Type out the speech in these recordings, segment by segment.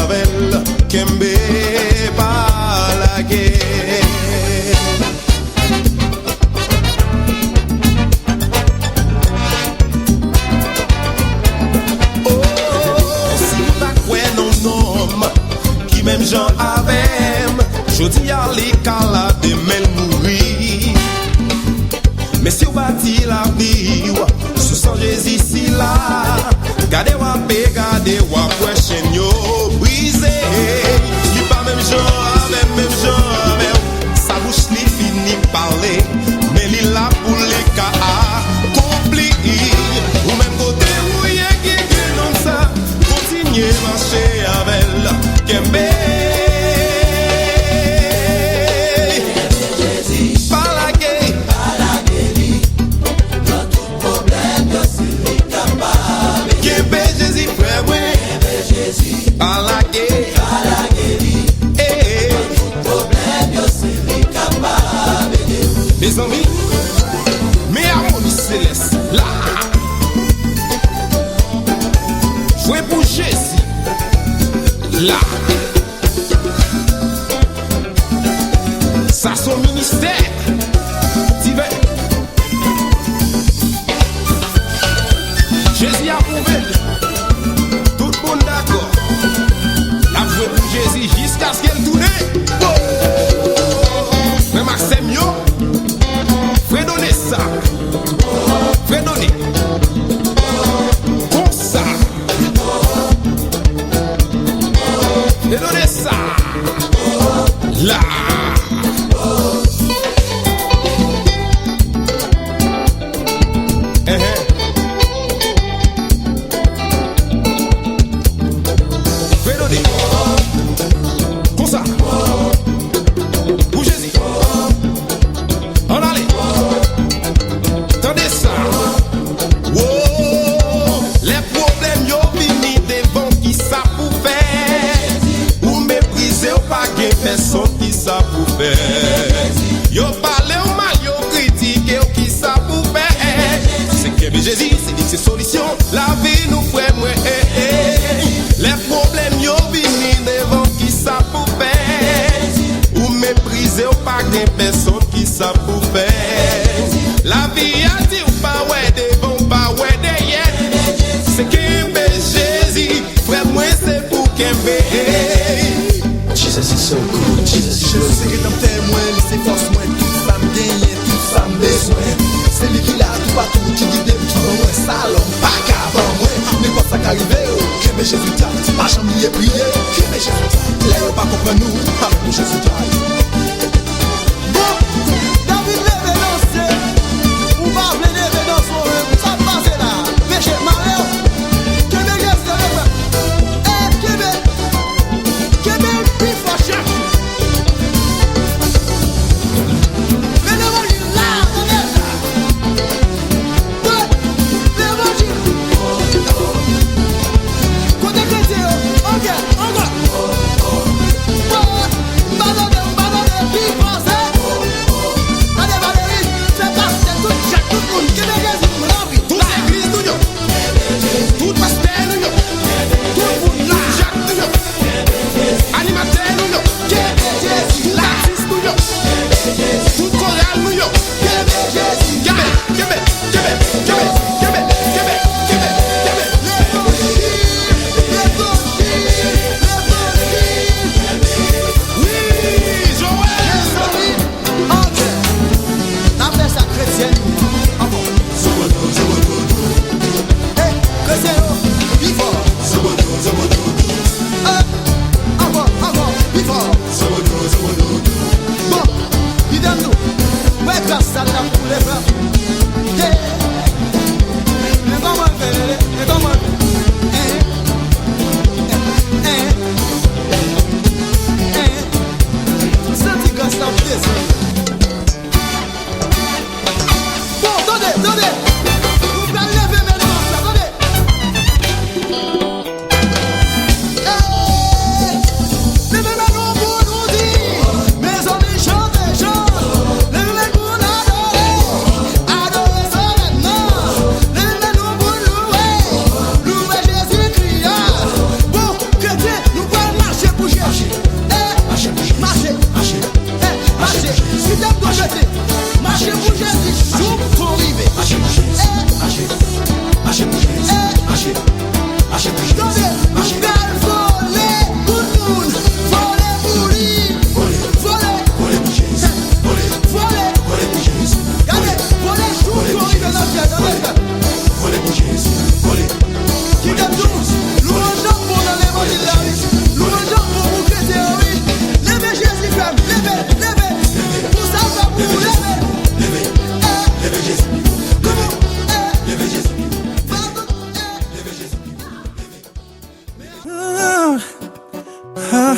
avec Kembe par la guerre. Oh, si vous pas quoi non homme qui même Jean avec, je dis à l'écala de mel mourir. Mais si vous bâti la vie, sous son Jésus ici là, gardez wa paix, gardez wa prochaine yo brisé. Qui pas même genre avec même genre avec, sa bouche li fini parler, mais li là pour les cas accomplis. Ou même côté où y a qui comme ça, continuez marcher avec Kembe. Mes amis, mes harmonies célestes, là, jouez pour Jésus, là, ça son ministère, divin. Jésus a prouvé, tout le monde d'accord, la joué pour Jésus jusqu'à ce qu'elle tourne. Mais Maxime yo, fais donner ça, fais donner, comme ça, fais donner ça, là. Fais donner, comme ça. Personne qui ça pour faire. Yo parle ou mal, yo critique ou qui ça pour faire. C'est que Jésus, c'est dit c'est solution. La vie nous fait moins. Les problèmes yo vini devant qui ça pour faire. Ou mépriser ou pas de personne qui ça pour faire. La vie a dit ou pas ouais devant, pas ouais derrière. C'est que Jésus, frère moi c'est pour Kembe. Jesus is so good, Jesus is so good. C'est que dans tes moins, c'est force moins, tout ça me gagne, tout ça me besoin. C'est lui qui l'a tout partout, qui dit des petits bon moins, salon, pas qu'avant moins. Mais quoi ça qu'arrive, Kembe Jésus t'a, pas chambier prier, Kembe Jésus t'a. Là y'a pas comprendre nous, avec nous Jésus t'a. Bon, David lève danser, ou va lever dans son rêve, ça passe là, péché malheur. Kembe Jésus t'a, Kembe. Baba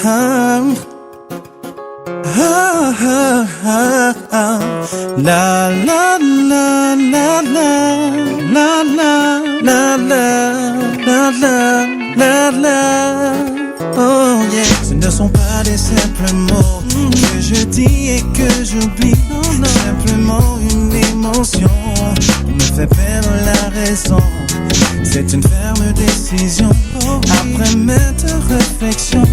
La la la la la la la la la la la la. Oh yeah. Ce ne sont pas des simples mots que je dis et que j'oublie. Simplement une émotion me fait perdre la raison. C'est une ferme décision. Après maintes réflexions,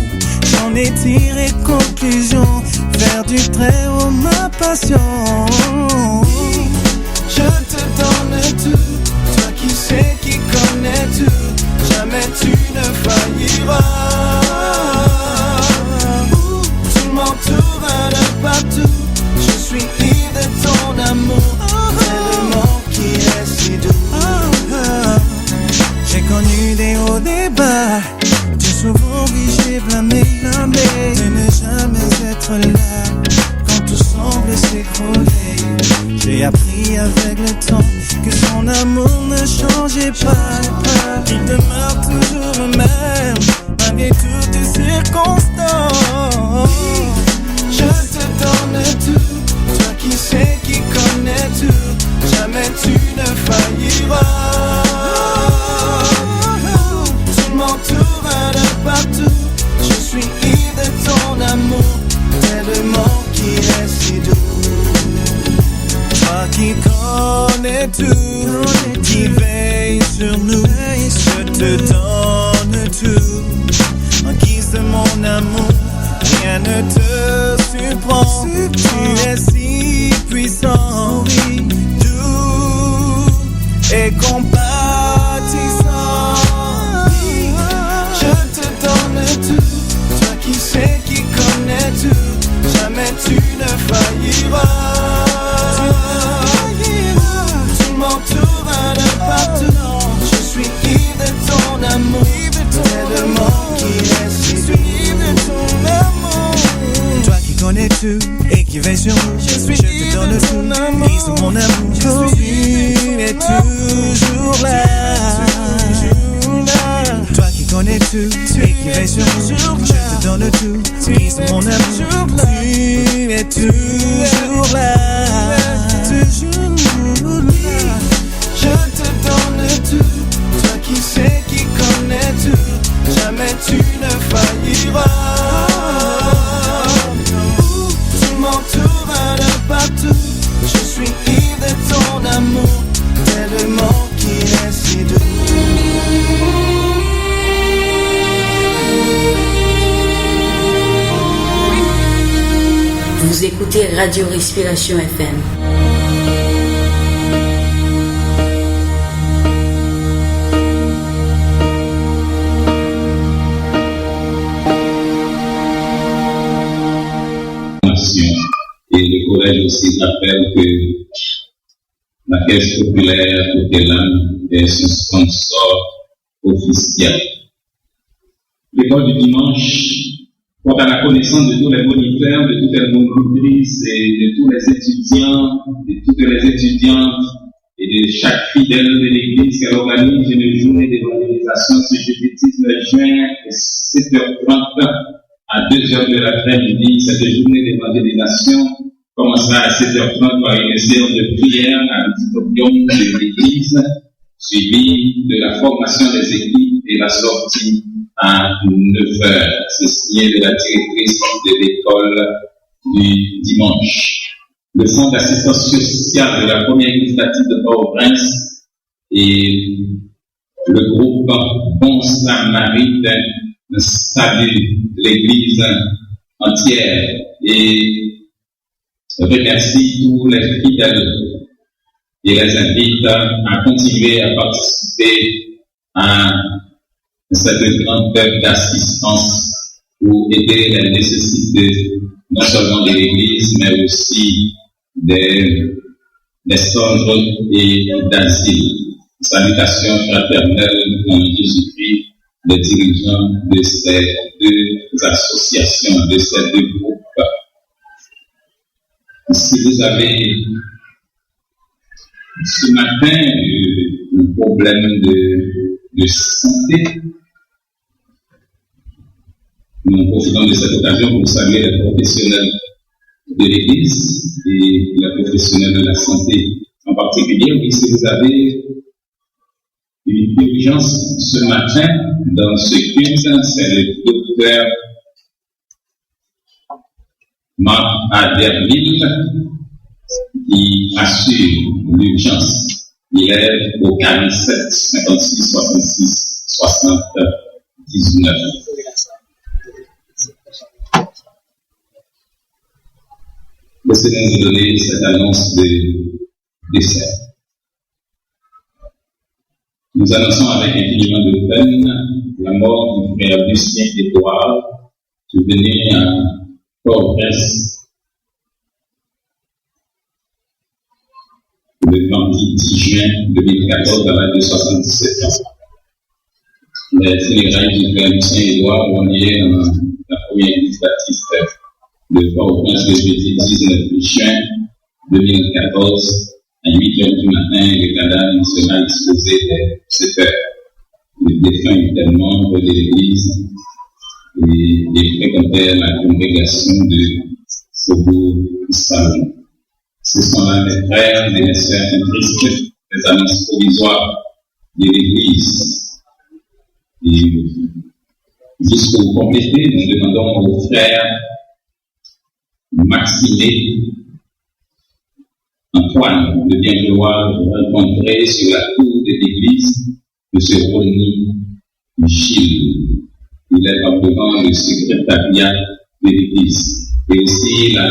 j'en ai tiré conclusion. Faire du très haut ma passion. Je te donne tout, toi qui sais, qui connais tout. Jamais tu ne failliras. Tu m'entoures de partout. Je suis ivre de ton amour. Tellement qui est si doux. J'ai connu des hauts, des bas. J'ai souvent vu, j'ai blâmé de ne jamais être là quand tout semble s'écrouler. J'ai appris avec le temps que son amour ne changeait pas, qu'il demeure toujours le même malgré toutes les circonstances. Je te donne tout, toi qui sais, qui connais tout. Jamais tu ne failliras. Tu m'entoures de partout. Je suis ivre de ton amour, tellement qu'il est si doux. Toi qui connais tout, qui veille sur nous, je te donne tout. En qui c'est mon amour, rien ne te surprend. Tu es si puissant, doux et compatissant. Je te donne tout, toi qui sais, qui connais tout. Jamais tu ne failliras. Tu m'entoures de partout. Je suis ivre de ton amour, tellement qu'il est si doux. Toi qui connais tout et qui veille sur nous, je te donne tout. Brise mon amour, tu es toujours là. Toi qui connais tout et qui veille sur nous, je te donne tout. Brise mon amour, tu es toujours là. Toujours là. Je te donne tout, toi qui sais, qui connais tout. Jamais tu ne failliras. Tu m'entoures de partout. Je suis ivre de ton amour, tellement qu'il est si doux. Vous écoutez Radio Respiration FM. Et le collège aussi rappelle que la Caisse populaire Coquelin est son sponsor officiel. L'école du dimanche porte à la connaissance de tous les moniteurs, de toutes les monitrices et de tous les étudiants, de toutes les étudiantes et de chaque fidèle de l'église qu'elle organise une journée d'évangélisation ce jeudi 19 juin à 7h30 à 2h de l'après-midi. Cette journée d'évangélisation commencera à 7h30 par une séance de prière à l'auditorium de l'église, suivie de la formation des équipes et la sortie à 9h. C'est signé de la directrice de l'école du dimanche. Le Fonds d'assistance sociale de la première église baptiste de Port-au-Prince et le groupe Bon Samaritain salue l'église entière et remercie tous les fidèles et les invite à continuer à participer à cette grande œuvre d'assistance pour aider les nécessités non seulement de l'Église, mais aussi des centres et d'asile. Salutations fraternelles en Jésus-Christ, les dirigeants de ces deux associations, de ces deux groupes. Si vous avez ce matin un problème de santé, Nous profitons de cette occasion pour saluer les professionnels de l'Église et les professionnels de la santé en particulier. Oui, si vous avez une urgence ce matin dans ce culte, c'est le docteur Marc Aderville qui assure l'urgence. Il est au 47 56 66 79. Laissez-nous nous donner cette annonce de décès. Nous annonçons avec infiniment de peine la mort du frère Lucien Édouard, survenu à Port-au-Prince le vendredi 10 juin 2014 à l'âge de 77 ans. Les funérailles du frère Lucien Édouard ont lieu dans la première église baptiste de Port-au-Prince le jeudi 19 juin 2014 à 8h du matin. Le cadavre sera exposé dès 7h. Le défunt était membre de l'église et fréquentait la congrégation de Faubourg Salon. Ce sont là les frères et les sœurs tristes, les annonces provisoires de l'église. Et juste pour compléter, nous demandons aux frères Maximé Antoine de bien vouloir rencontrer sur la cour de l'église M. Ronny Gilles. Il est probablement le secrétariat de l'église. Et aussi la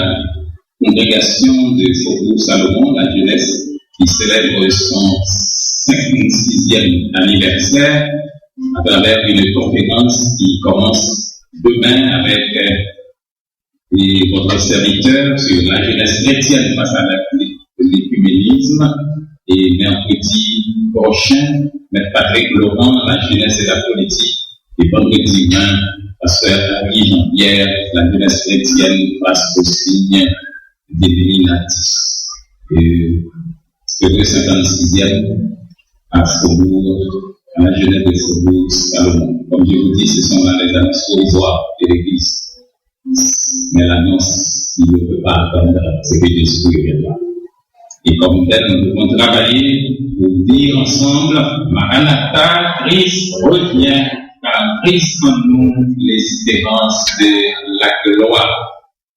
congrégation de Faubourg Salomon, la jeunesse, qui célèbre son 56e anniversaire à travers une conférence qui commence demain avec votre serviteur sur la jeunesse chrétienne face à l'écuménisme, et mercredi prochain, M. Patrick Laurent, la jeunesse et la politique, et vendredi 20, Pasteur Henri Jean-Pierre, la jeunesse chrétienne face au signe d'Illuminatis. Et le 56e à Faubourg, à la jeunesse de Faubourg Salomon. Comme je vous dis, ce sont là les annonces provisoires de l'Église. Mais l'annonce qui ne peut pas attendre, c'est que Jésus reviendra. Et comme tel, nous devons travailler pour dire ensemble, Maranatha, Christ revient, car Christ en nous l'espérance de la gloire.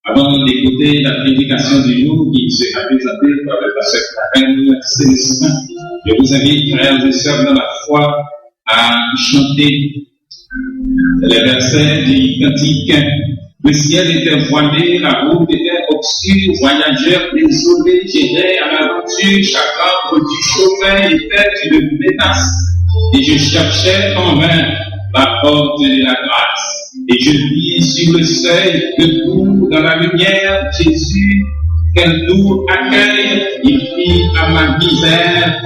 Avant d'écouter la prédication du jour qui sera présentée par le pasteur Clarel Célestin, je vous invite, frères et sœurs dans la foi, à chanter les versets du cantique. Le ciel était voilé, la route était obscure, voyageurs désolés, j'étais à l'aventure, chaque arbre du chemin était une menace. Et je cherchais en vain la porte de la grâce. Et je vis sur le seuil, debout dans la lumière, Jésus, quel doux accueil il fit à ma misère.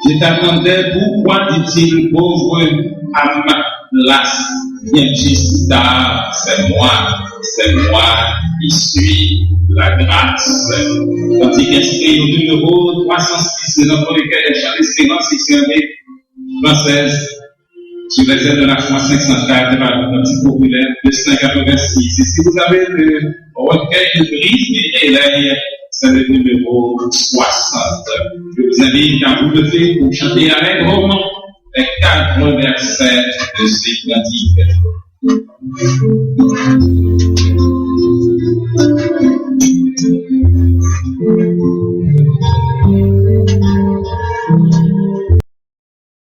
Je t'attendais, pourquoi dit-il, pauvre à ma place? Bien juste tard, c'est moi qui suis la grâce. Cantique inscrit au numéro 306 de notre recueil des chants d'espérance dictionnaire française sur les ailes de la foi 504 de la cantique populaire de 586. Et si vous avez le recueil de Brise et Léa, c'est le numéro 60. Je vous invite à vous lever pour chanter allègrement les 4 versets de ces cantiques.